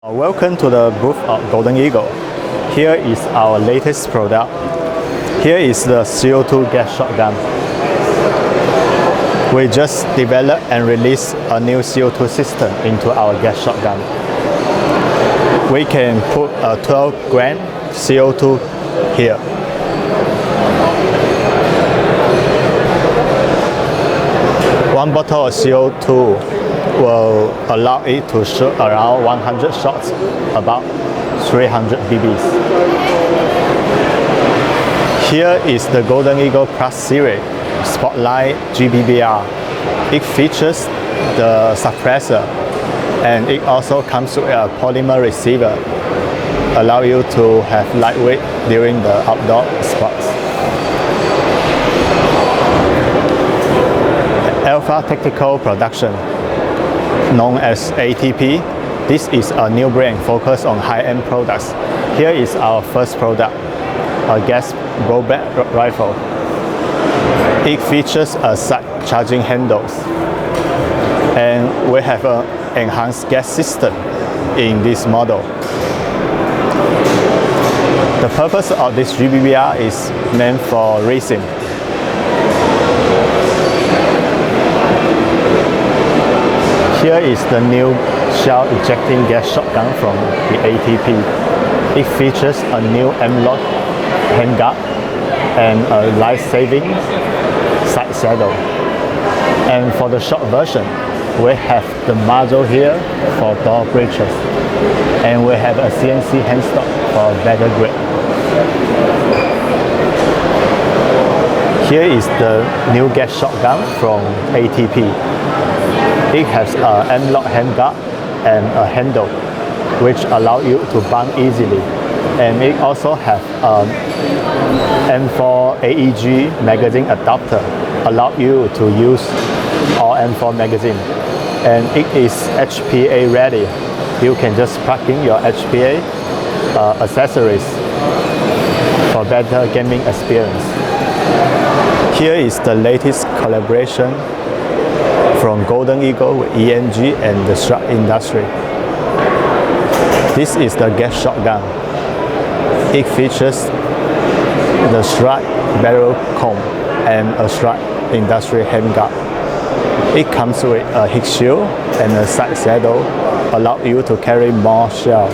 Welcome to the booth of Golden Eagle. Here is our latest product. Here is the CO2 gas shotgun. We just developed and released a new CO2 system into our gas shotgun. We can put a 12 gram CO2 here. One bottle of CO2 will allow it to shoot around 100 shots, about 300 BBs. Here is the Golden Eagle Plus series Spotlight GBBR. It features the suppressor and it also comes with a polymer receiver, allow you to have lightweight during the outdoor spots. Alpha Tactical Production, known as ATP. This is a new brand focused on high-end products. Here is our first product, a gas blowback rifle. It features a side charging handles, and we have an enhanced gas system in this model. The purpose of this GBBR is meant for racing. Here is the new shell ejecting gas shotgun from the ATP. It features a new M-lock handguard and a life-saving side saddle. And for the short version, we have the muzzle here for door breaches, and we have a CNC handstock for better grip. Here is the new gas shotgun from ATP. It has an M-lock handguard and a handle which allow you to bump easily, and it also has an M4 AEG magazine adapter, allow you to use all M4 magazine, and it is HPA ready. You can just plug in your HPA accessories for better gaming experience. Here is the latest collaboration from Golden Eagle with ENG and the strike industry. This is the gas shotgun. It features the strike barrel comb and a strike industry handguard. It comes with a heat shield and a side saddle, allow you to carry more shell.